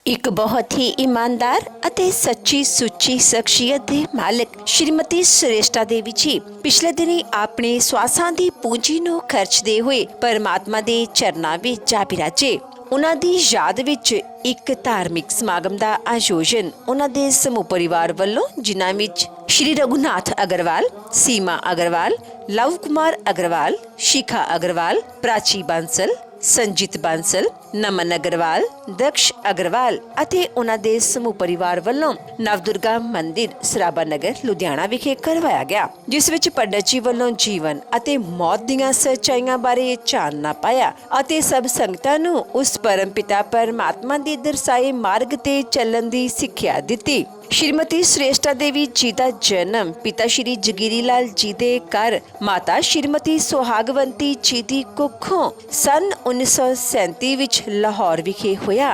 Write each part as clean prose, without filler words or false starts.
ਇੱਕ ਬਹੁਤ ਹੀ ਇਮਾਨਦਾਰ ਅਤੇ ਸੱਚੀ ਸੁੱਚੀ ਸ਼ਖਸੀਅਤ ਦੇ ਮਾਲਕ ਸ਼੍ਰੀਮਤੀ ਸ੍ਰੇਸ਼ਟਾ ਦੇਵੀ ਜੀ ਪਿਛਲੇ ਦਿਨੀ ਆਪਣੇ ਸਵਾਸਾਂ ਦੀ ਪੂੰਜੀ ਨੂੰ ਖਰਚਦੇ ਹੋਏ ਪਰਮਾਤਮਾ ਦੇ ਚਰਨਾਂ ਵਿੱਚ ਜਾ ਬਿਰਾਜੇ। ਉਹਨਾਂ ਦੀ ਯਾਦ ਵਿੱਚ ਇੱਕ ਧਾਰਮਿਕ ਸਮਾਗਮ ਦਾ ਆਯੋਜਨ ਉਹਨਾਂ ਦੇ ਸਮੂਹ ਪਰਿਵਾਰ ਵੱਲੋਂ, ਜਿਨ੍ਹਾਂ ਵਿੱਚ ਸ਼੍ਰੀ ਰਘੁਨਾਥ ਅਗਰਵਾਲ, ਸੀਮਾ ਅਗਰਵਾਲ, ਲਵ ਕੁਮਾਰ ਅਗਰਵਾਲ, ਸ਼ਿਖਾ ਅਗਰਵਾਲ, ਪ੍ਰਾਚੀ ਬਾਂਸਲ, ਸੰਜੀਤ ਬਾਂਸਲ, ਨਮਨ ਅਗਰਵਾਲ, ਦਕਸ਼ ਅਗਰਵਾਲ ਅਤੇ ਉਹਨਾਂ ਦੇ ਸਮੂਹ ਪਰਿਵਾਰ ਵੱਲੋਂ ਨਵਦੁਰਗਾ ਮੰਦਿਰ ਸਰਾਭਾ ਨਗਰ ਲੁਧਿਆਣਾ ਵਿਖੇ ਕਰਵਾਇਆ ਗਿਆ, ਜਿਸ ਵਿੱਚ ਪੰਡਤ ਜੀ ਵੱਲੋਂ ਜੀਵਨ ਅਤੇ ਮੌਤ ਦੀਆਂ ਸੱਚਾਈਆਂ ਬਾਰੇ ਚਾਨਣਾ ਪਾਇਆ ਅਤੇ ਸਭ ਸੰਗਤਾਂ ਨੂੰ ਉਸ ਪਰਮ ਪਿਤਾ ਪਰਮਾਤਮਾ ਦੇ ਦਰਸਾਏ ਮਾਰਗ ਤੇ ਚੱਲਣ ਦੀ ਸਿੱਖਿਆ ਦਿੱਤੀ। ਸ਼੍ਰੀਮਤੀ ਸ੍ਰੇਸ਼ਟਾ ਦੇਵੀ ਜੀ ਦਾ ਜਨਮ ਪਿਤਾ ਸ਼੍ਰੀ ਜਗੀਰੀ ਲਾਲ ਜੀ ਦੇ ਘਰ ਮਾਤਾ ਸ਼੍ਰੀਮਤੀ ਸੁਹਾਗਵੰਤੀ ਜੀ ਦੀ ਕੁੱਖੋਂ ਸਨ 1937 ਵਿੱਚ ਲਾਹੌਰ ਵਿਖੇ ਹੋਇਆ।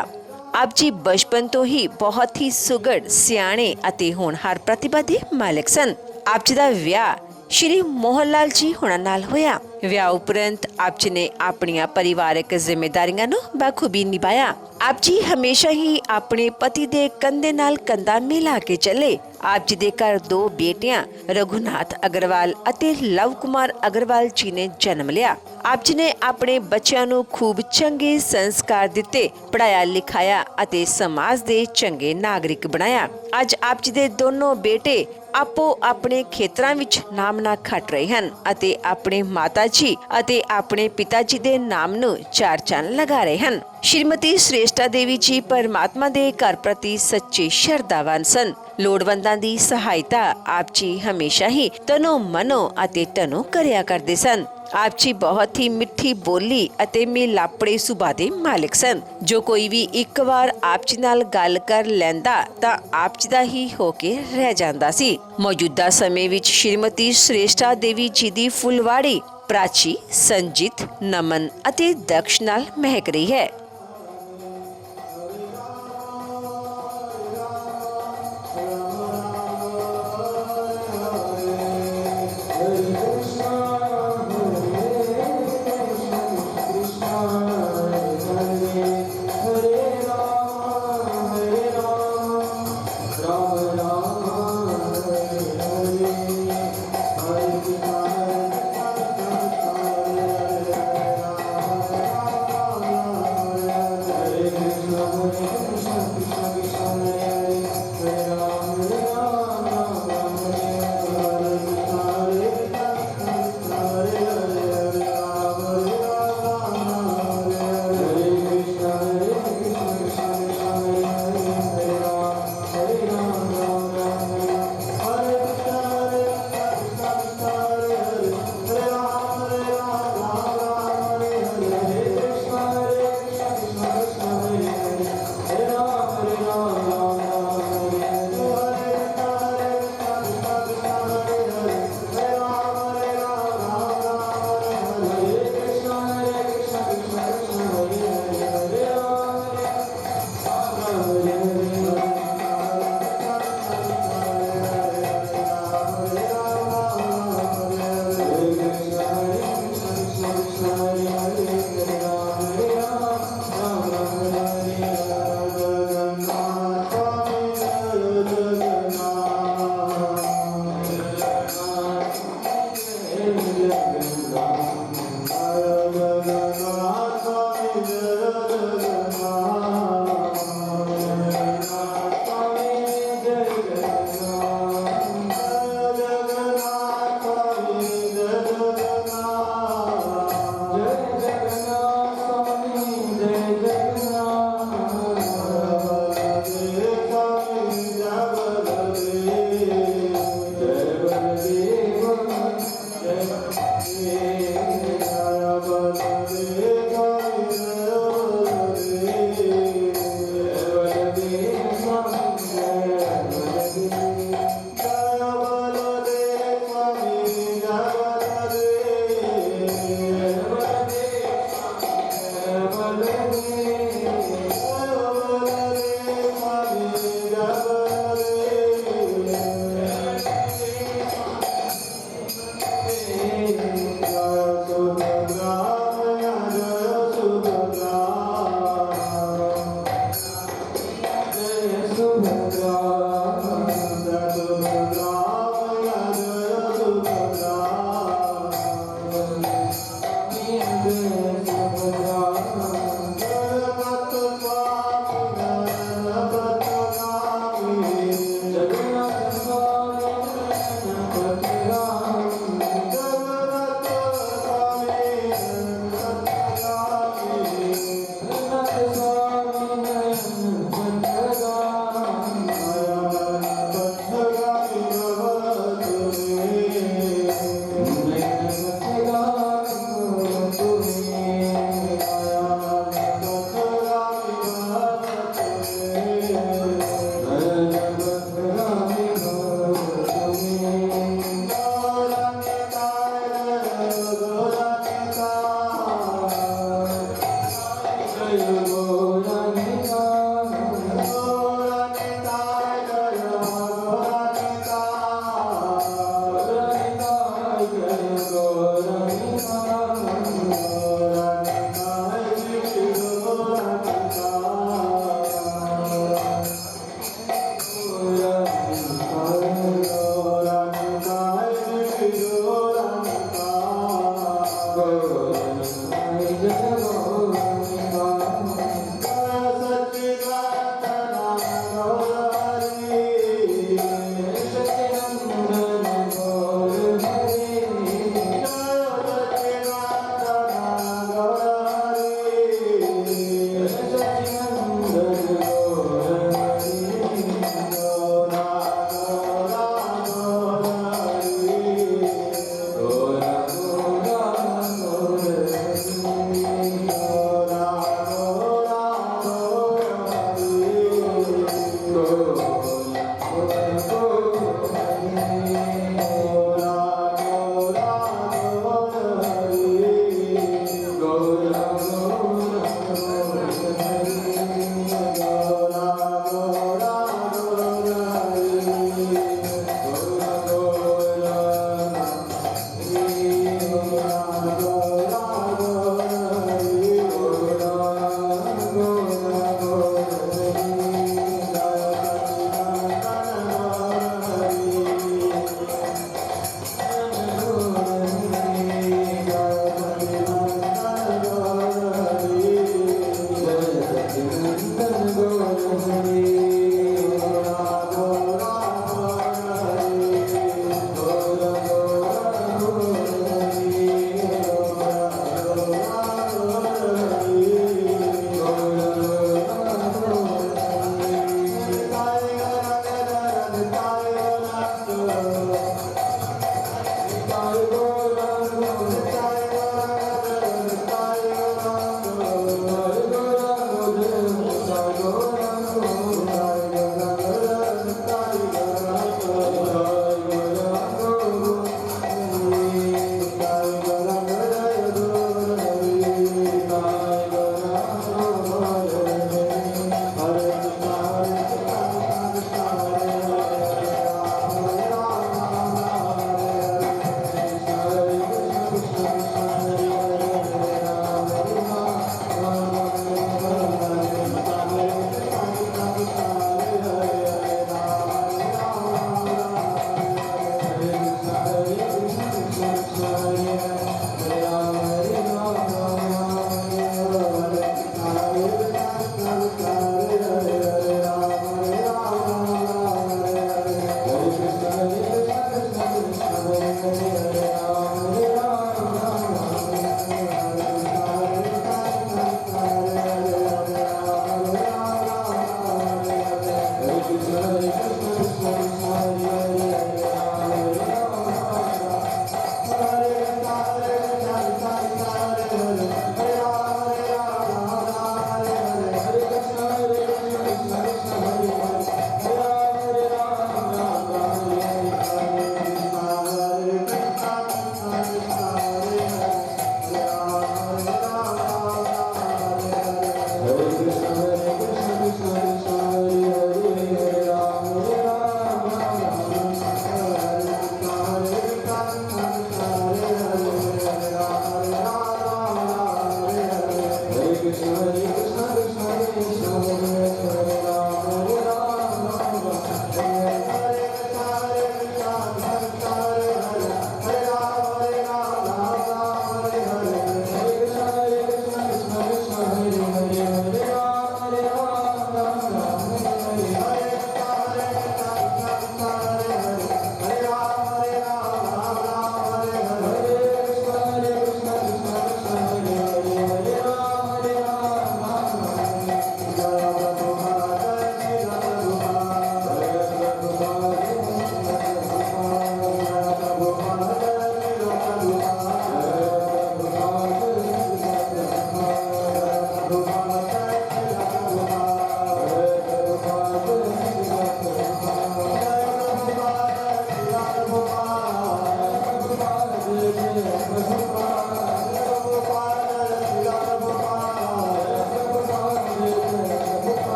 ਆਪ ਜੀ ਬਚਪਨ ਤੋਂ ਹੀ ਬਹੁਤ ਹੀ ਸੁਘੜ, ਸਿਆਣੇ ਅਤੇ ਹੋਣਹਾਰ ਪ੍ਰਤਿਭਾ ਦੇ ਮਾਲਕ ਸਨ। ਆਪ ਜੀ ਦਾ ਵਿਆਹ ਸ਼੍ਰੀ ਮੋਹਨ ਲਾਲ ਜੀ ਹੁਣਾਂ ਨਾਲ ਹੋਇਆ। ਵਿਆਹ ਉਪਰੰਤ ਆਪ ਜੀ ਨੇ ਆਪਣੀਆਂ ਪਰਿਵਾਰਕ ਜ਼ਿੰਮੇਦਾਰੀਆਂ ਨੂੰ ਬਖੂਬੀ ਨਿਭਾਇਆ। ਆਪ ਜੀ ਹਮੇਸ਼ਾ ਹੀ ਆਪਣੇ ਪਤੀ ਦੇ ਕੰਧੇ ਨਾਲ ਕੰਧਾ ਮਿਲਾ ਕੇ ਚੱਲੇ। ਆਪ ਜੀ ਦੇ ਘਰ 2 ਬੇਟੀਆਂ ਰਘੁਨਾਥ ਅਗਰਵਾਲ ਅਤੇ ਲਵ ਕੁਮਾਰ ਅਗਰਵਾਲ ਜੀ ਨੇ ਜਨਮ ਲਿਆ। ਆਪ ਜੀ ਨੇ ਆਪਣੇ ਬੱਚਿਆਂ ਨੂੰ ਖੂਬ ਚੰਗੇ ਸੰਸਕਾਰ ਦਿੱਤੇ, ਪੜਾਇਆ ਲਿਖਾਇਆ ਅਤੇ ਸਮਾਜ ਦੇ ਚੰਗੇ ਨਾਗਰਿਕ ਬਣਾਇਆ। ਅੱਜ ਆਪ ਜੀ ਦੇ ਦੋਨੋਂ ਬੇਟੇ ਆਪੋ ਆਪਣੇ ਖੇਤਰਾਂ ਵਿੱਚ ਨਾਮ ਨਾ ਖੱਟ ਰਹੇ ਹਨ ਅਤੇ ਆਪਣੇ ਮਾਤਾ ਜੀ ਅਤੇ ਆਪਣੇ ਪਿਤਾ ਜੀ ਦੇ ਨਾਮ ਨੂੰ ਚਾਰ ਚੰਨ ਲਗਾ ਰਹੇ ਹਨ। ਸ਼੍ਰੀਮਤੀ ਸ੍ਰੇਸ਼ਟਾ ਦੇਵੀ ਜੀ ਪਰਮਾਤਮਾ ਦੇ ਘਰ ਪ੍ਰਤੀ ਸੱਚੇ ਸ਼ਰਧਾਵਾਨ ਸਨ। ਲੋੜਵੰਦਾਂ ਦੀ ਸਹਾਇਤਾ ਆਪ ਜੀ ਹਮੇਸ਼ਾ ਹੀ ਤਨੋ ਮਨੋ ਅਤੇ ਤਨੋ ਕਰਿਆ ਕਰਦੇ ਸਨ। ਆਪ ਜੀ ਬਹੁਤ ਹੀ ਮਿੱਠੀ ਬੋਲੀ ਅਤੇ ਮਿਲਾਪੜੇ ਸੁਭਾਅ ਦੇ ਮਾਲਕ ਸਨ। ਜੋ ਕੋਈ ਵੀ ਇੱਕ ਵਾਰ ਆਪ ਜੀ ਨਾਲ ਗੱਲ ਕਰ ਲੈਂਦਾ ਤਾਂ ਆਪ ਜੀ ਦਾ ਹੀ ਹੋ ਕੇ ਰਹਿ ਜਾਂਦਾ ਸੀ। ਮੌਜੂਦਾ ਸਮੇਂ ਵਿੱਚ ਸ਼੍ਰੀਮਤੀ ਸ੍ਰੇਸ਼ਟਾ ਦੇਵੀ ਜੀ ਦੀ ਫੁਲਵਾੜੀ ਪ੍ਰਾਚੀ, ਸੰਜੀਤ, ਨਮਨ ਅਤੇ ਦਕਸ਼ ਨਾਲ ਮਹਿਕ ਰਹੀ ਹੈ।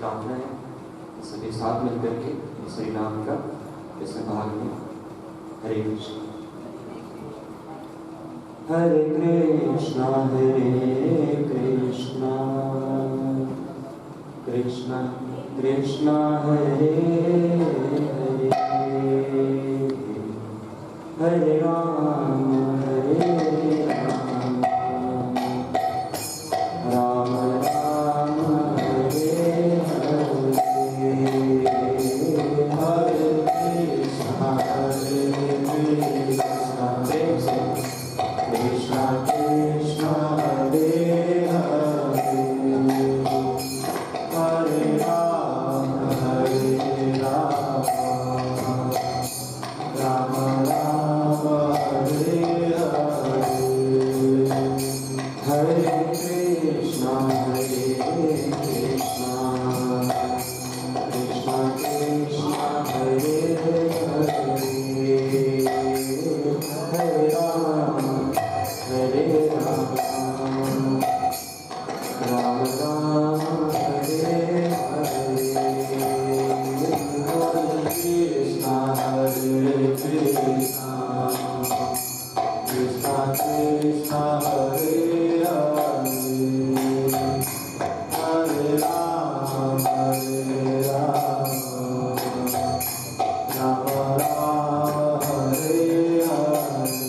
प्रार्थना है, सभी साथ मिलकर के इस हरिनाम का इसमें भाग लें। हरे कृष्ण हरे कृष्ण कृष्ण कृष्ण हरे हरे हरे राम राम राम हरे हरे हरे कृष्ण कृष्ण कृष्ण हरे हरे हरे राम राम राम हरे हरे हरे कृष्ण कृष्ण कृष्ण हरे हरे हरे राम राम राम हरे हरे हरे कृष्ण कृष्ण कृष्ण हरे हरे हरे राम राम राम हरे हरे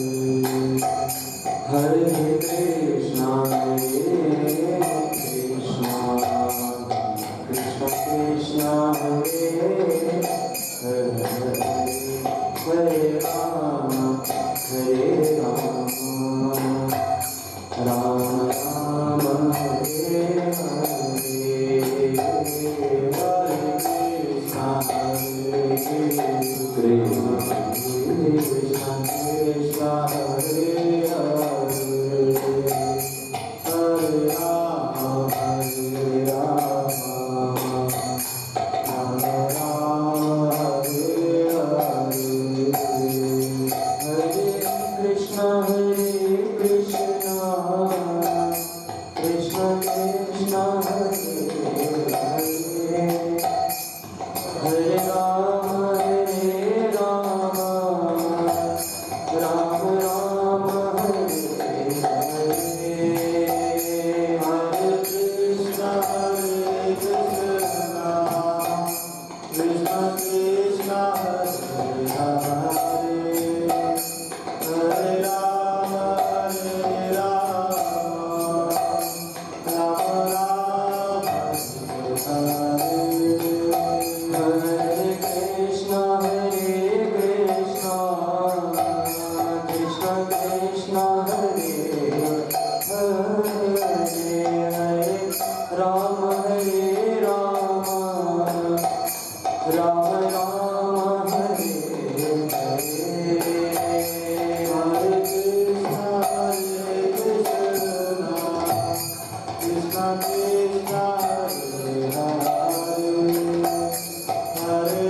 हरे कृष्ण कृष्ण कृष्ण हरे हरे हरे राम राम राम हरे हरे हरे कृष्ण कृष्ण हरे हरे हरे राम राम राम हरे हरे हरे कृष्ण कृष्ण कृष्ण हरे हरे हरे राम राम राम हरे हरे हरे कृष्ण कृष्ण कृष्ण हरे हरे हरे राम राम राम हरे हरे हरे कृष्ण कृष्ण कृष्ण हरे हरे हरे राम राम राम हरे हरे हरे कृष्ण कृष्ण कृष्ण हरे हरे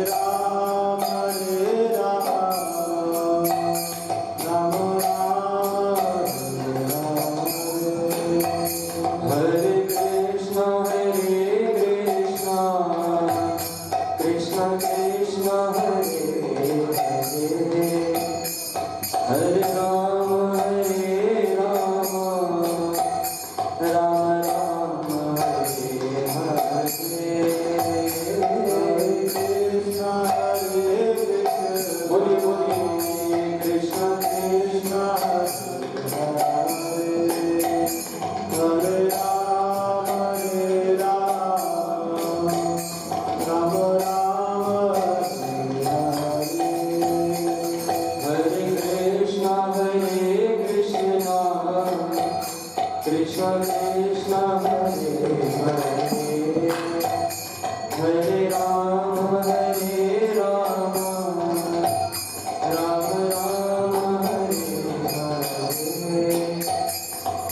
हरे राम राम राम हरे कृष्ण कृष्ण कृष्ण हरे हरे हरे राम राम राम हरे हरे हरे कृष्ण बोलिए बोलिए कृष्ण कृष्ण हरे हरे राम राम राम हरे हरे कृष्ण कृष्ण कृष्ण हरे हरे हरे राम राम राम हरे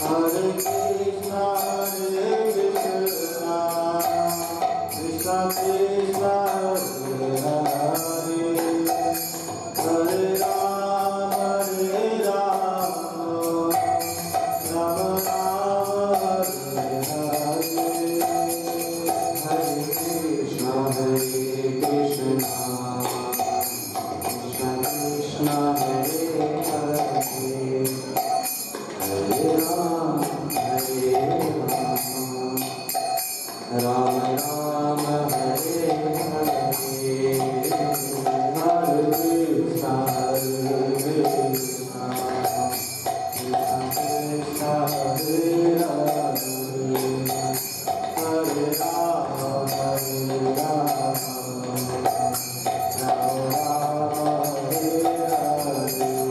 हरे हरे कृष्ण कृष्ण कृष्ण हरे हरे हरे राम राम राम हरे हरे हरे राम राम हरे हरे हरे कृष्णा कृष्णा कृष्णा हरे हरे हरे राम हरे राम राम राम हरे हरे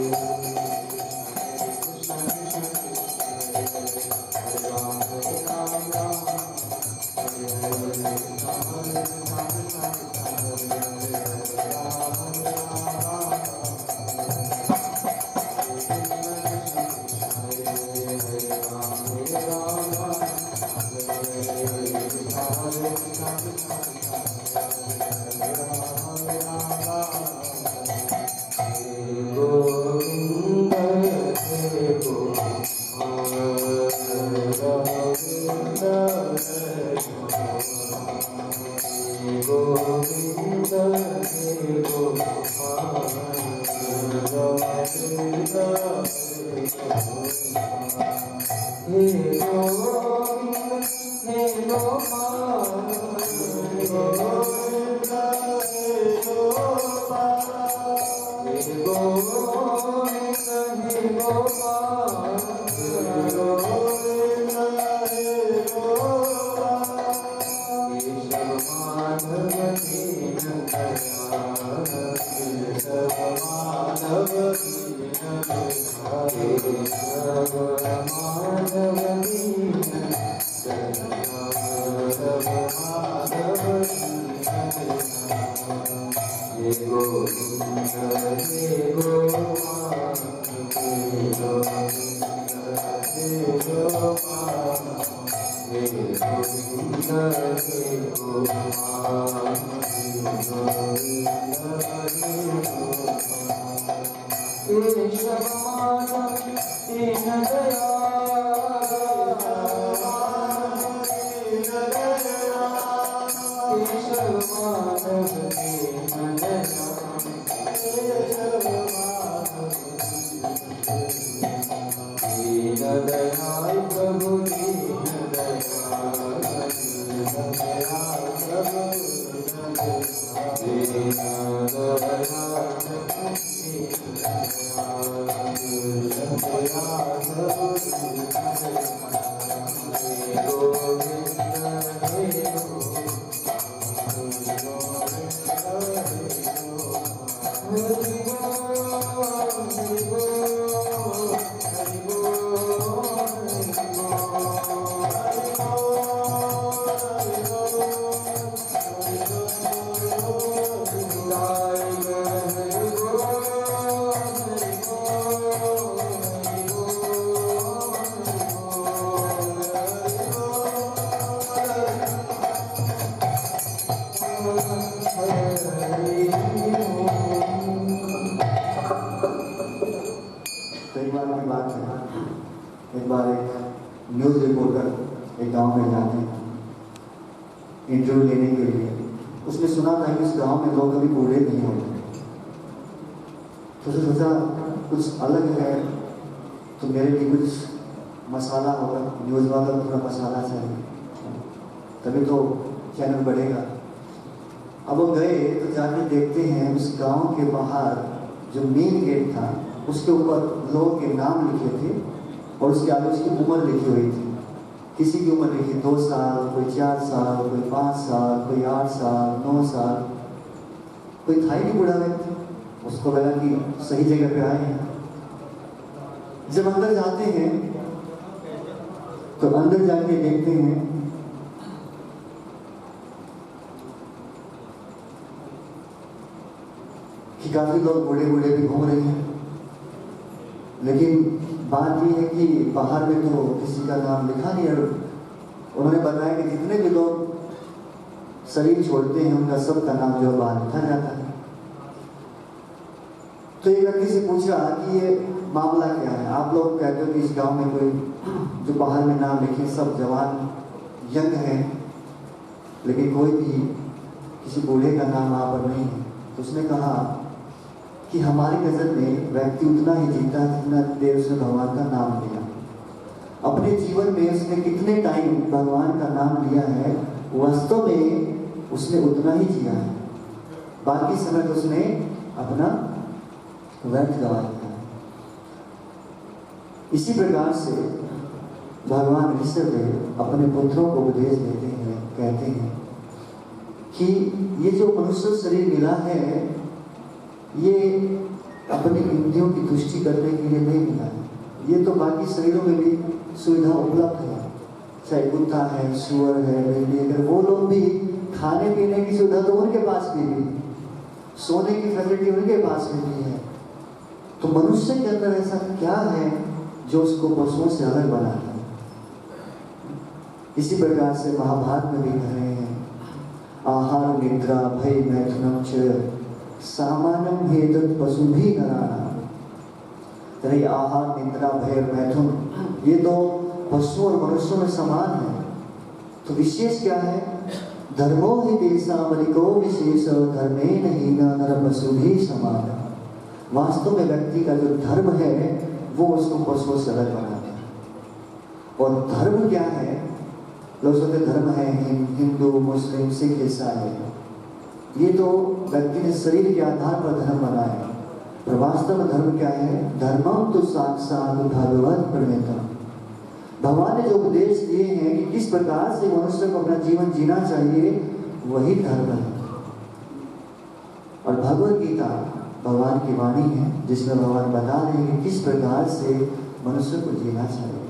एक बार एक न्यूज़ रिपोर्टर एक गांव में जाते हैं इंटरव्यू लेने के लिए। उसने सुना था कि उस गांव में लोग कभी बूढ़े नहीं होते, तो उसने सोचा कुछ अलग है तो मेरे लिए कुछ मसाला होगा, न्यूज़ वाला को थोड़ा मसाला चाहिए तभी तो चैनल बढ़ेगा। अब वो गए तो जाके देखते हैं उस गांव के बाहर जो मेन गेट था उसके ऊपर लोगों के नाम लिखे थे और उसके आगे उसकी उम्र लिखी हुई थी। किसी की उम्र लिखी 2 साल, कोई 4 साल, कोई 5 साल, कोई 8 साल, 9 साल, कोई था ही नहीं बूढ़ा व्यक्ति। उसको लगा कि सही जगह पे आए हैं। जब अंदर जाते हैं तो अंदर जाके देखते हैं कि काफी लोग बूढ़े बूढ़े भी घूम रहे हैं, लेकिन बात ये है कि बाहर में तो किसी का नाम लिखा नहीं है। उन्होंने बताया कि जितने भी लोग शरीर छोड़ते हैं उनका सबका नाम जो बाहर लिखा जाता है। तो एक व्यक्ति से पूछा कि ये मामला क्या है, आप लोग कहते हो कि इस गांव में कोई जो बाहर में नाम लिखे सब जवान यंग हैं, लेकिन कोई भी किसी बूढ़े का नाम वहाँ पर नहीं है। तो उसने कहा कि हमारी नज़र में व्यक्ति उतना ही जीता जितना देर उसने भगवान का नाम लिया। जीवन में उसने कितने टाइम भगवान का नाम लिया है, वास्तव में उसने उतना ही जिया है। बाकी समय तो उसने अपना व्यर्थ गवा दिया है। इसी प्रकार से भगवान ऋषभदेव अपने पुत्रों को उपदेश देते हैं, कहते हैं कि ये जो मनुष्य शरीर मिला है, ये अपनी इंद्रियों की तुष्टि करने के लिए नहीं मिला है। ये तो बाकी शरीरों में भी सुविधा उपलब्ध है, चाहे कुत्ता है, सुअर है, बिल्ली, अगर वो लोग भी खाने पीने की सुविधा तो उनके पास भी, सोने की फैसिलिटी उनके पास भी है। तो मनुष्य के अंदर ऐसा क्या है जो उसको पशुओं से अलग बनाता है? इसी प्रकार से महाभारत में भी कह रहे हैं, आहार निद्रा भय मैथुनम च सामान्यम हेतु पशु भी नराणाम। तो आहार निद्रा भय और मैथुन, ये दो पशुओं और मनुष्यों में समान है। तो विशेष क्या है? धर्मो ही तेषामरिको विशेष धर्मेण हीना नर पशु भी समान। वास्तव में व्यक्ति का जो धर्म है वो उसको पशुओं से अलग बनाता है। और धर्म क्या है? लोग सोचते धर्म है हिंदू, मुस्लिम, सिख, ईसाई, ये तो व्यक्ति ने शरीर के आधार पर धर्म बनाया। पर वास्तव में धर्म क्या है? धर्मम तो साक्षात भगवत प्रणेतम। भगवान ने जो उपदेश दिए हैं कि किस प्रकार से मनुष्य को अपना जीवन जीना चाहिए, वही धर्म है। और भगवत गीता भगवान की वाणी है, जिसमें भगवान बता रहे हैं कि किस प्रकार से मनुष्य को जीना चाहिए।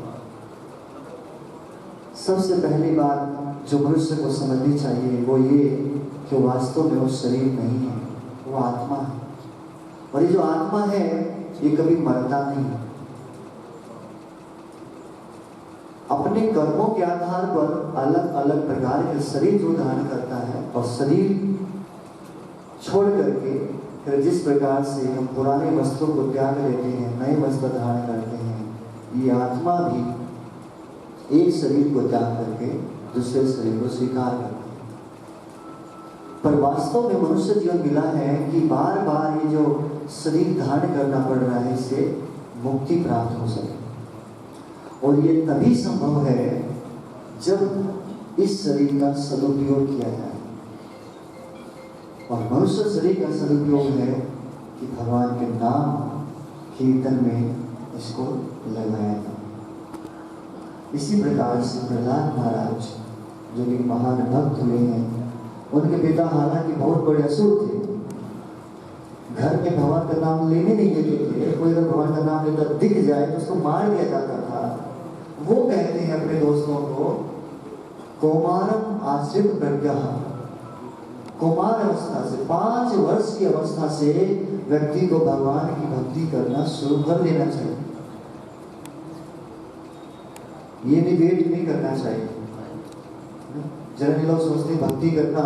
सबसे पहली बात जो मनुष्य को समझनी चाहिए वो ये कि वास्तव में वो शरीर नहीं है, वो आत्मा है। और ये जो आत्मा है ये कभी मरता नहीं है। अपने कर्मों के आधार पर अलग अलग प्रकार के शरीर जो धारण करता है, और शरीर छोड़ करके फिर जिस प्रकार से हम पुराने वस्त्रों को त्याग लेते हैं, नए वस्त्र धारण करते हैं, ये आत्मा भी एक शरीर को त्याग करके दूसरे शरीर को स्वीकार करते हैं। पर वास्तव में मनुष्य जीवन मिला है कि बार बार ये जो शरीर धारण करना पड़ रहा है, इससे मुक्ति प्राप्त हो सके। और ये तभी संभव है जब इस शरीर का सदुपयोग किया जाए। और मनुष्य शरीर का सदुपयोग है कि भगवान के नाम कीर्तन में इसको लगाया जाए। इसी प्रकार से प्रहलाद महाराज जो कि महान भक्त हुए हैं, उनके पिता हालांकि बहुत बड़े असुर थे, घर में भगवान का नाम लेने नहीं देते थे। कोई अगर भगवान का नाम लेता दिख जाए तो उसको मार दिया जाता था। वो कहते हैं अपने दोस्तों को, कौमारम आश्रित प्रज्ञा, कुमार अवस्था से 5 वर्ष की अवस्था से व्यक्ति को भगवान की भक्ति करना शुरू कर देना चाहिए। ये भी वेट नहीं करना चाहिए। जनरली लोग सोचते भक्ति करना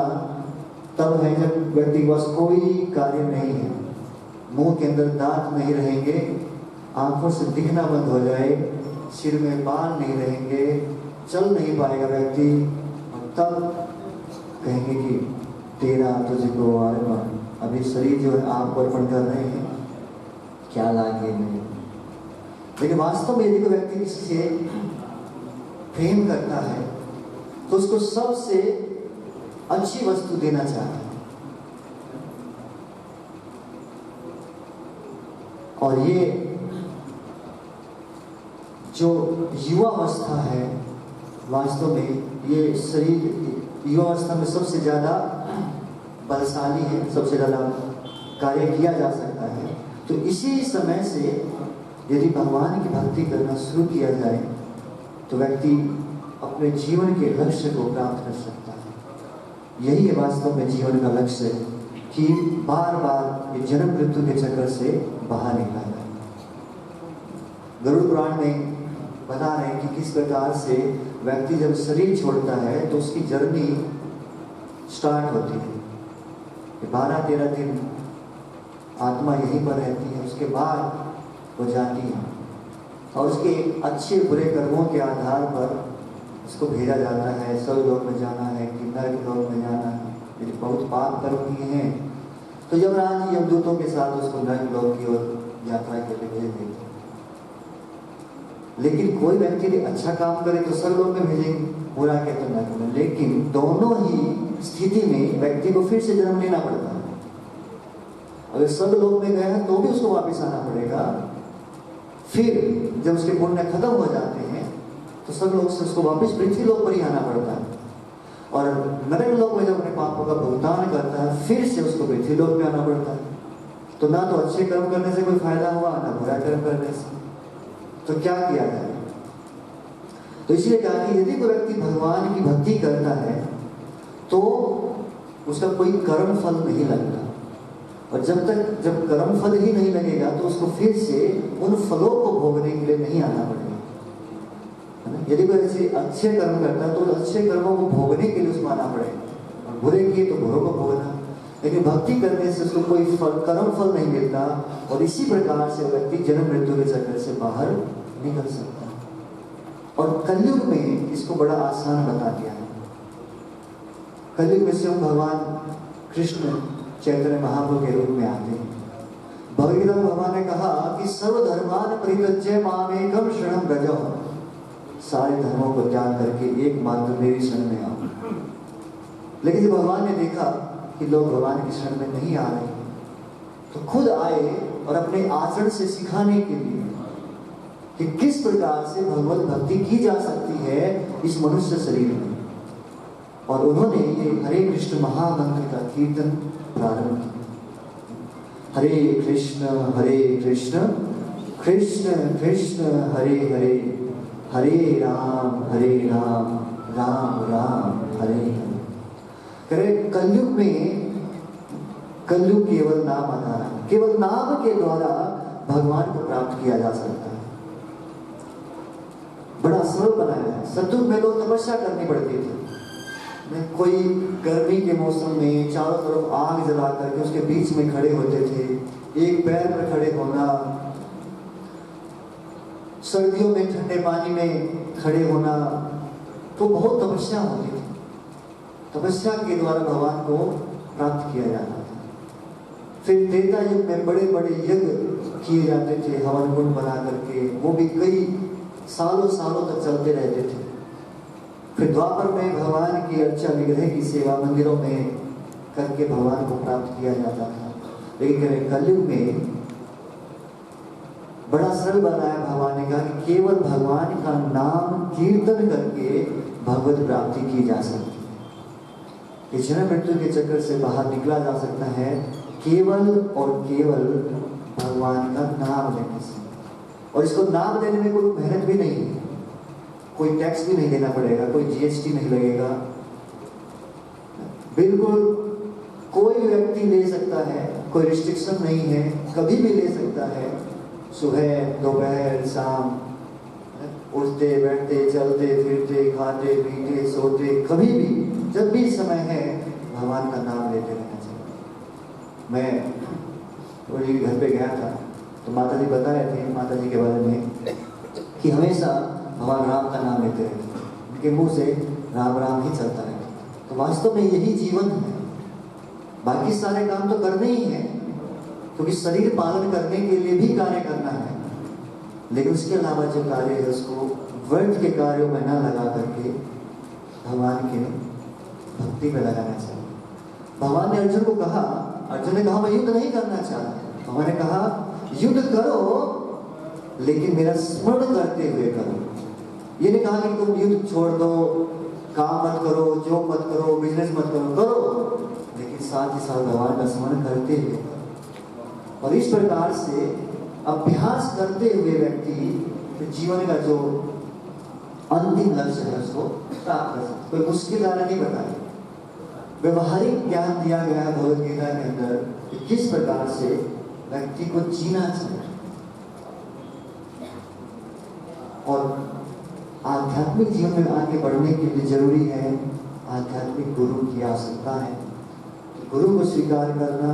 तब है जब व्यक्ति के पास कोई कार्य नहीं है, मुंह के अंदर दांत नहीं रहेंगे, आंखों से दिखना बंद हो जाए, सिर में बाल नहीं रहेंगे, चल नहीं पाएगा व्यक्ति, और तब कहेंगे कि तेरा तुझको अर्पण। अभी शरीर जो है आपको अर्पण कर रहे हैं, क्या लागे नहीं। लेकिन वास्तव में यदि कोई व्यक्ति किसी से प्रेम करता है तो उसको सबसे अच्छी वस्तु देना चाहता है। और ये जो युवा अवस्था है, वास्तव में ये शरीर युवा अवस्था में सबसे ज्यादा बलशाली है, सबसे ज्यादा कार्य किया जा सकता है। तो इसी समय से यदि भगवान की भक्ति करना शुरू किया जाए तो व्यक्ति अपने जीवन के लक्ष्य को प्राप्त कर सकता है। यही है वास्तव में जीवन का लक्ष्य, कि बार बार जन्म मृत्यु के चक्कर से बाहर निकला जाए। गरुड़ पुराण में बता रहे हैं कि किस प्रकार से व्यक्ति जब शरीर छोड़ता है तो उसकी जर्नी स्टार्ट होती है। 12-13 दिन आत्मा यहीं पर रहती है, उसके बाद वो जाती है और उसके अच्छे बुरे कर्मों के आधार पर उसको भेजा जाता है। स्वर्गलोक में जाना है कि नरक लोक में जाना है। यदि बहुत पाप कर्म किए हैं तो यमराज यमदूतों के साथ उसको नरक लोक की ओर यात्रा के लिए भेज देते हैं। लेकिन कोई व्यक्ति यदि अच्छा काम करे तो स्वर्गलोक में भेजेंगे, बुरा किया तो नरक में। लेकिन दोनों ही स्थिति में व्यक्ति को फिर से जन्म लेना पड़ता है। अगर स्वर्गलोक में गया है तो भी उसको वापस आना पड़ेगा। फिर जब उसके पुण्य खत्म हो जाते हैं तो स्वर्गलोक से उसको वापस पृथ्वी लोक पर ही आना पड़ता है। और नरक लोक में जब अपने पापों का भुगतान करता है फिर से उसको पृथ्वी लोक में आना पड़ता है। तो ना तो अच्छे कर्म करने से कोई फायदा हुआ, ना बुरा कर्म करने से। तो क्या किया जाए? तो इसलिए कहा कि यदि कोई व्यक्ति भगवान की भक्ति करता है तो उसका कोई कर्म फल नहीं लगता। और जब कर्म फल ही नहीं लगेगा तो उसको फिर से उन फलों को भोगने के लिए नहीं आना पड़ेगा, है ना? यदि कोई ऐसे अच्छे कर्म करता है तो अच्छे कर्मों को भोगने के लिए उसको आना पड़ेगा, और बुरे किए तो बुरों को भोगना। लेकिन भक्ति करने से उसको कोई कर्म फल नहीं मिलता, और इसी प्रकार से व्यक्ति जन्म मृत्यु के चक्कर से बाहर निकल सकता है। और कलयुग में इसको बड़ा आसान बता दिया है। कलयुग में स्वयं भगवान कृष्ण चैतन्य महाप्रभु के रूप में आते हैं। भगवद गीता में भगवान ने कहा कि सर्वधर्मान परित्यज्य मामेकम शरणं व्रज, सारे धर्मों को त्याग करके एकमात्र मेरी शरण में आओ। लेकिन जब भगवान ने देखा कि लोग भगवान की शरण में नहीं आ रहे तो खुद आए और अपने आचरण से सिखाने के लिए कि किस प्रकार से भगवत भक्ति की जा सकती है इस मनुष्य शरीर में। और उन्होंने ये हरे कृष्ण महामंत्र का कीर्तन प्रारंभ किया। हरे कृष्ण कृष्ण कृष्ण हरे हरे, हरे राम राम राम हरे हरे। करे कलयुग में, कलयुग केवल नाम आधार, केवल नाम के द्वारा भगवान को प्राप्त किया जा सकता है। बड़ा सरल बनाया है। सतयुग में लोग तपस्या करनी पड़ती थी। कोई गर्मी के मौसम में चारों तरफ आग जला करके उसके बीच में खड़े होते थे, एक पैर पर खड़े होना, सर्दियों में ठंडे पानी में खड़े होना, तो बहुत तपस्या होती थी। तपस्या के द्वारा भगवान को प्राप्त किया जाता था। फिर त्रेता युग में बड़े बड़े यज्ञ किए जाते थे, हवन कुंड बना करके, वो भी कई सालों तक चलते रहते थे। फिर द्वापर में भगवान की अर्चा विग्रह की सेवा मंदिरों में करके भगवान को प्राप्त किया जाता था। लेकिन कलयुग में बड़ा सरल बनाया भगवान ने कहा कि केवल भगवान का नाम कीर्तन करके भगवत प्राप्ति की जा सकती है। इस जन्म मृत्यु के चक्कर से बाहर निकला जा सकता है केवल और केवल भगवान का नाम लेने से। और इसको नाम देने में कोई मेहनत भी नहीं है, कोई टैक्स भी नहीं देना पड़ेगा, कोई जीएसटी नहीं लगेगा, बिल्कुल कोई व्यक्ति ले सकता है, कोई रिस्ट्रिक्शन नहीं है, कभी भी ले सकता है। सुबह दोपहर शाम, उठते बैठते चलते फिरते खाते पीते सोते, कभी भी जब भी समय है भगवान का नाम लेते रहना चाहिए। मैं थोड़ी घर पे गया था तो माता जी बता रहे थे माता जी के बारे में कि हमेशा भगवान राम का नाम लेते रहते थे, उनके मुंह से राम राम ही चलता रहता। तो वास्तव में यही जीवन है। बाकी सारे काम तो करने ही है, क्योंकि शरीर पालन करने के लिए भी कार्य करना है, लेकिन उसके अलावा जो कार्य है उसको व्यर्थ के कार्यों में न लगा करके भगवान के भक्ति में लगाना चाहिए। भगवान ने अर्जुन को कहा, अर्जुन ने कहा मैं युद्ध नहीं करना चाहता। भगवान ने कहा युद्ध करो लेकिन मेरा स्मरण करते हुए करो। ये नहीं कहा कि तुम युद्ध छोड़ दो, काम मत करो, जॉब मत करो, बिजनेस मत करो, लेकिन साथ ही साथ भगवान का स्मरण करते हुए। और इस प्रकार से अभ्यास करते हुए व्यक्ति जीवन का जो अंतिम लक्ष्य है उसको प्राप्त कर सकते। कोई मुश्किल राह नहीं बताई, व्यवहारिक ज्ञान दिया गया है भगवद गीता के अंदर कि किस प्रकार से व्यक्ति को जीना चाहिए। और आध्यात्मिक जीवन में आगे बढ़ने के लिए जरूरी है आध्यात्मिक गुरु की आवश्यकता है। गुरु को स्वीकार करना।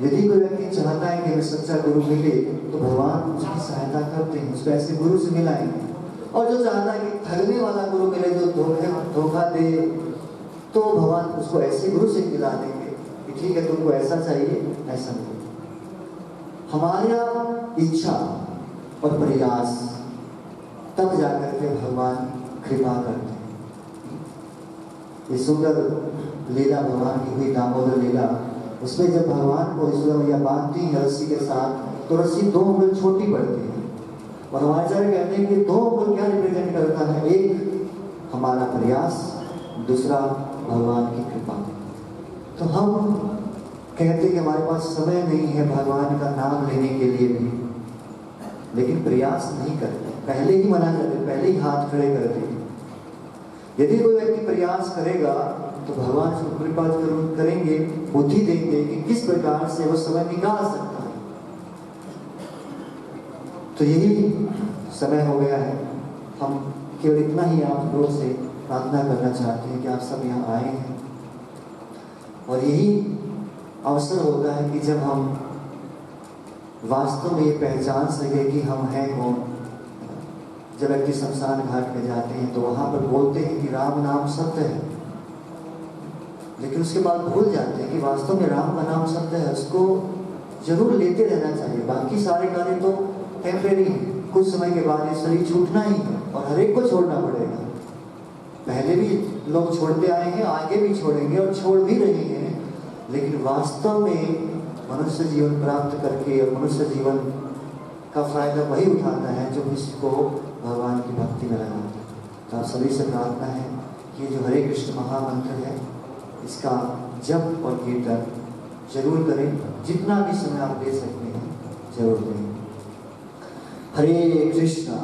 यदि कोई व्यक्ति चाहता है कि हमें सच्चा गुरु मिले तो भगवान उसकी सहायता करते हैं, उसको ऐसे गुरु से मिलाएंगे। और जो चाहता है कि ठगने वाला गुरु मिले जो धोखा दे, तो भगवान उसको ऐसे गुरु से मिला देंगे कि ठीक है तुमको ऐसा चाहिए ऐसा नहीं। हमारा इच्छा और प्रयास तब जाकर के भगवान कृपा करते हैं। ये सुंदर लीला भगवान की हुई दामोदर लीला, उसमें जब भगवान को यशोदा मैया बांधती है रस्सी के साथ, तो रस्सी 2 उंगल छोटी पड़ती है। और हमारे आचार्य कहते हैं कि 2 उंगल क्या रिप्रेजेंट करता है? एक हमारा प्रयास, दूसरा भगवान की कृपा। तो हम कहते हैं कि हमारे पास समय नहीं है भगवान का नाम लेने के लिए भी, लेकिन प्रयास नहीं करते, पहले ही मना करते, पहले ही हाथ खड़े कर देते। यदि कोई व्यक्ति प्रयास करेगा तो भगवान उसको कृपा जरूर करेंगे, बुद्धि देंगे कि किस प्रकार से वो समय निकाल सकता है। तो यही समय हो गया है। हम केवल इतना ही आप लोगों से प्रार्थना करना चाहते हैं कि आप सब यहाँ आए हैं, और यही अवसर होता है कि जब हम वास्तव में ये पहचान सके कि हम हैं कौन। जब व्यक्ति शमशान घाट पे जाते हैं तो वहाँ पर बोलते हैं कि राम नाम सत्य है, लेकिन उसके बाद भूल जाते हैं कि वास्तव में राम का नाम सत्य है, उसको जरूर लेते रहना चाहिए। बाकी सारे कार्य तो टेम्परेरी हैं, कुछ समय के बाद ये शरीर छूटना ही है और हर एक को छोड़ना पड़ेगा। पहले भी लोग छोड़ते आए हैं, आगे भी छोड़ेंगे और छोड़ भी रहे हैं, लेकिन वास्तव में मनुष्य जीवन प्राप्त करके और मनुष्य जीवन का फायदा वही उठाता है जो इसको भगवान की भक्ति में लगाता है। तो आप सभी से प्रार्थना है कि जो हरे कृष्ण महामंत्र है इसका जप और कीर्तन जरूर करें, जितना भी समय आप दे सकते हैं जरूर दें। हरे कृष्णा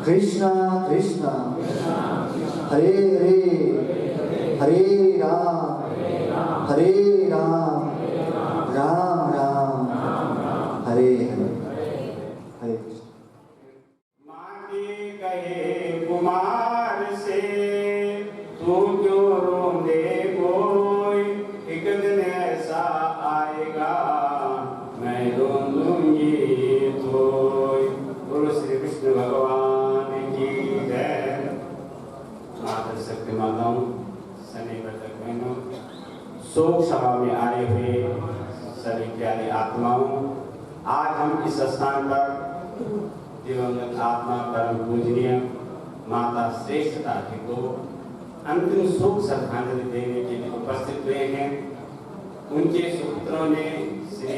कृष्णा कृष्णा हरे हरे, हरे राम राम राम हरे हरे। हरे कृष्ण। माटी कहे कुमार से तू क्यों रोंदे कोई, एक दिन ऐसा आएगा मैं रोन दूंगी तोय। बोलो श्री कृष्ण भगवान की जय। माता शक्ति माताओं, सभी वर्तक बहनों, शोक सभा में आए हुए सभी प्यारी आत्माओं, आज हम इस स्थान पर दिवंगत आत्मा परम पूजनीय माता श्रेष्ठता जी को अंतिम शोक श्रद्धांजलि देने के लिए उपस्थित हुए हैं। उनके सुपुत्रों ने, श्री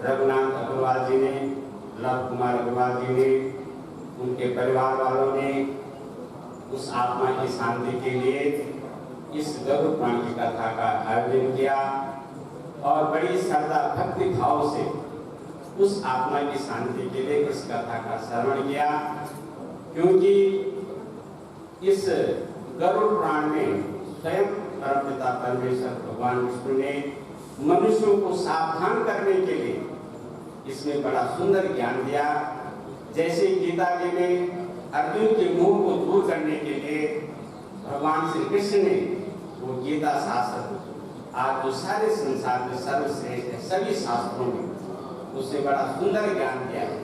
रघुनाथ अग्रवाल जी ने, लव कुमार अग्रवाल जी ने, उनके परिवार वालों ने उस आत्मा की शांति के लिए इस गरुड़ पुराण की कथा का आयोजन किया और बड़ी श्रद्धा भक्ति भाव से उस आत्मा की शांति के लिए इस कथा का श्रवण किया। क्योंकि इस गरुड़ पुराण में स्वयं परमपिता परमेश्वर भगवान विष्णु ने मनुष्यों को सावधान करने के लिए इसमें बड़ा सुंदर ज्ञान दिया। जैसे गीता जी में अर्जुन के मोह को दूर करने के लिए भगवान श्री कृष्ण ने वो गीता शास्त्र आज जो सारे संसार में सर्वश्रेष्ठ है, सभी शास्त्रों में उससे बड़ा सुंदर ज्ञान दिया है।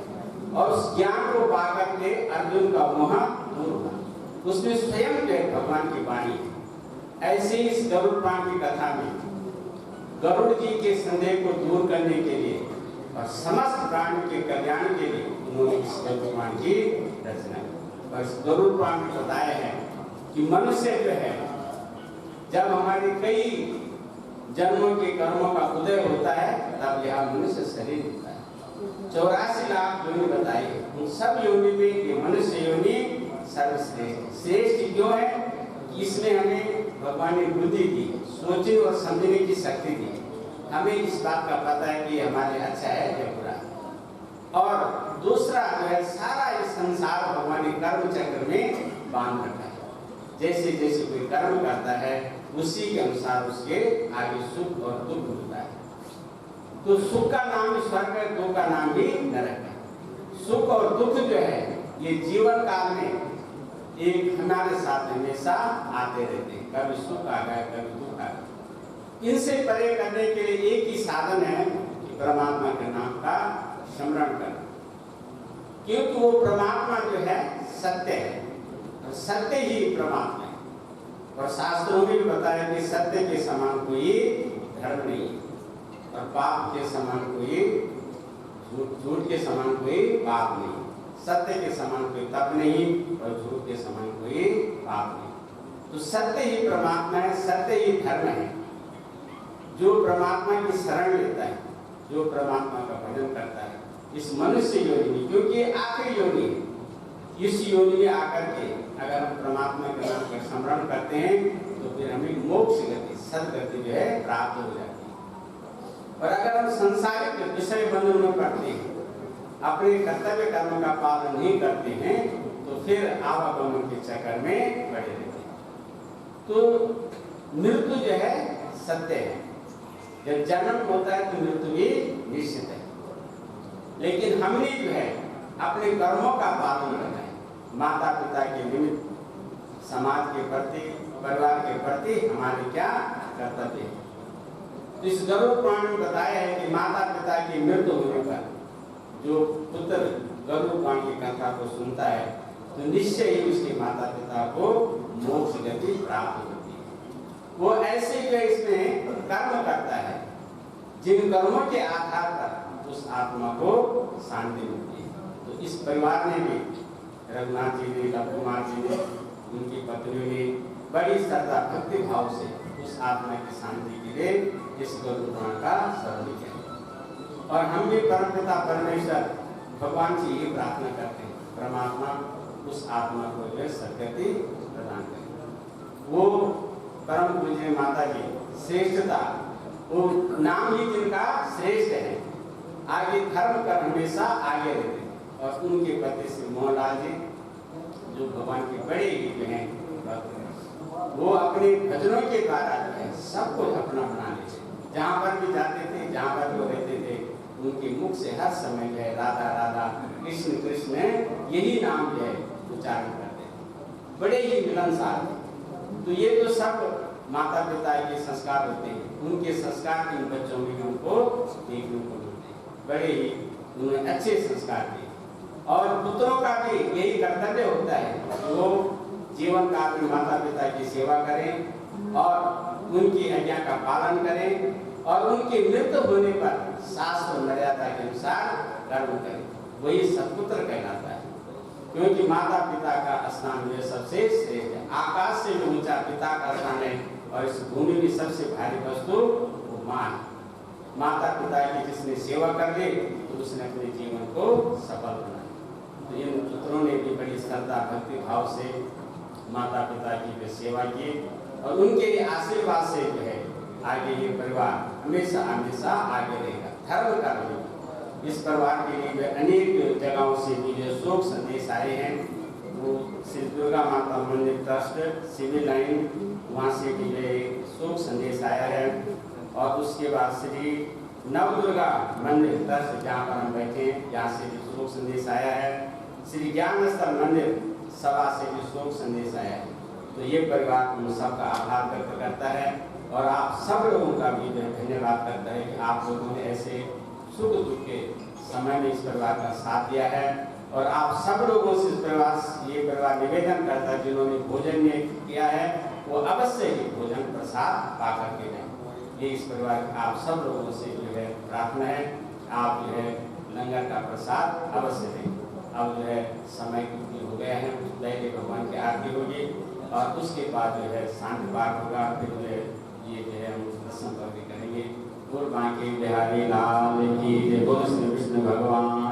और उस ज्ञान को पाकर के अर्जुन का मोह दूर हुआ। उसमें स्वयं जो भगवान की वाणी है। ऐसे इस गरुड़ पुराण की कथा में गरुड़ जी के संदेह को दूर करने के लिए और समस्त प्राणी के कल्याण के लिए उन्होंने इस गरुड़ पुराण की रचना की। और इस गरुड़ पुराण में बताया है कि मनुष्य जो है, जब हमारे कई जन्मों के कर्मों का उदय होता है तब यह मनुष्य शरीर होता है। 84 लाख योनि बताई, उन सब योनि में ये मनुष्य योनि सर्वश्रेष्ठ। श्रेष्ठ क्यों है? इसमें हमें भगवान ने बुद्धि दी, सोचने और समझने की शक्ति दी। हमें इस बात का पता है कि हमारे अच्छा है या बुरा है। और दूसरा जो है, सारा ये संसार भगवान ने कर्म चक्र में बांध रखा है। जैसे जैसे कोई कर्म करता है उसी के अनुसार उसके आगे सुख और दुख होता है। तो सुख का नाम ही स्वर्ग है, दुख का नाम ही नरक है। सुख और दुख जो है ये जीवन काल में एक हमारे साथ हमेशा आते रहते हैं। कभी सुख आ गया, कभी दुख आ गया। इनसे परे करने के लिए एक ही साधन है कि परमात्मा के नाम का स्मरण करना, क्योंकि वो परमात्मा जो है सत्य है और सत्य ही परमात्मा है। और शास्त्रों में भी बताया कि सत्य के समान कोई धर्म नहीं है और पाप के समान कोई झूठ के समान कोई पाप नहीं, सत्य के समान कोई तप नहीं और झूठ के समान कोई पाप नहीं। तो सत्य ही परमात्मा है, सत्य ही धर्म है। जो परमात्मा की शरण लेता है, जो परमात्मा का भजन करता है इस मनुष्य योनि में, क्योंकि आखिरी योनि है, इस योनि में आकर के अगर हम परमात्मा के नाम का स्मरण करते हैं तो फिर हमें मोक्ष गति, सदगति जो है प्राप्त हो जाती है। और अगर हम संसारिक विषय बंधन में पड़ते हैं, अपने कर्तव्य कर्म का पालन नहीं करते हैं, तो फिर आवागमन के चक्कर में पड़े रहते हैं। तो मृत्यु जो है सत्य है, जब जन्म होता है तो मृत्यु भी निश्चित है। लेकिन हमने जो है अपने कर्मों का पालन करना है, माता पिता के निमित्त, समाज के प्रति, परिवार के प्रति हमारे क्या कर्तव्य है। तो इस गरुड़ पुराण में बताया है कि माता पिता की मृत्यु होने पर जो पुत्र गरुड़ पुराण की कथा को सुनता है तो निश्चय ही उसके माता पिता को मोक्ष गति प्राप्त होती है। वो ऐसे जो इसमें कर्म करता है जिन कर्मों के आधार पर उस आत्मा को शांति मिलती है। तो इस परिवार ने भी, रघुनाथ जी ने, लव कुमार जी ने, उनकी पत्नियों ने बड़ी श्रद्धा भक्ति भाव से उस आत्मा की शांति के लिए इस गरुड़ पुराण का श्रवण किया। और हम भी परमपिता परमेश्वर भगवान से ये प्रार्थना करते हैं, परमात्मा उस आत्मा को जो है सद्गति प्रदान करें। वो परम पूज्य माता की श्रेष्ठता, वो नाम ही जिनका श्रेष्ठ है, आगे धर्म कर हमेशा आगे रहते हैं। और उनके पति श्री मोहनलाल जी जो भगवान के बड़े ही हैं, वो अपने भजनों के द्वारा जो है सबको अपना बना लेते। जहाँ पर भी जाते थे, जहाँ पर वो रहते थे, उनके मुख से हर समय जो है राधा राधा कृष्ण कृष्ण यही नाम जो है उच्चारण करते थे, बड़े ही मिलनसार थे। तो ये तो सब माता पिता के संस्कार होते हैं, उनके संस्कार इन बच्चों में उनको देखने को मिलते हैं। बड़े ही उन्होंने अच्छे संस्कार दिए। और पुत्रों का भी यही कर्तव्य होता है कि वो जीवन काल में माता पिता की सेवा करें और उनकी आज्ञा का पालन करें और उनकी मृत्यु होने पर शास्त्र मर्यादा के अनुसार कर्म करें, वही सत्पुत्र कहलाता है। क्योंकि माता पिता का स्थान जो सबसे श्रेष्ठ है। आकाश से जो ऊंचा पिता का स्थान है और इस भूमि में सबसे भारी वस्तु वो माँ है। माता पिता की जिसने सेवा कर ली तो उसने अपने जीवन को सफल बनाया। तो इन पुत्रों ने भी बड़ी श्रद्धा भक्ति भाव से माता पिता की सेवा की और उनके आशीर्वाद से जो है आगे ये परिवार हमेशा हमेशा आगे रहेगा, धर्म का रहेगा। इस परिवार के लिए अनेक जगहों से भी जो शोक संदेश आए हैं, वो श्री दुर्गा माता मंदिर ट्रस्ट सिविल लाइन, वहाँ से भी जो शोक संदेश आया है। और उसके बाद श्री नवदुर्गा मंदिर ट्रस्ट जहाँ पर हम बैठे हैं, यहाँ से भी शोक संदेश आया है। श्री ज्ञान स्थल मंदिर सभा से भी शोक संदेश आया है। तो ये परिवार उन सबका आभार व्यक्त करता है और आप सब लोगों का भी धन्यवाद करता है कि आप लोगों ने ऐसे सुख दुख के समय में इस परिवार का साथ दिया है। और आप सब लोगों से ये परिवार निवेदन करता है, जिन्होंने भोजन में किया है वो अवश्य ही भोजन प्रसाद पा करके जाए। ये इस परिवार आप सब लोगों से जो है प्रार्थना है, आप जो है लंगर का प्रसाद अवश्य दें। अब जो है समय हो गया है, पहले भगवान की आरती होगी और उसके बाद जो है शांति पाठ होगा। फिर जो है ये जो है हम दर्शन करके करेंगे। बोल बांके बिहारी लाल की जय, बोल श्री विष्णु भगवान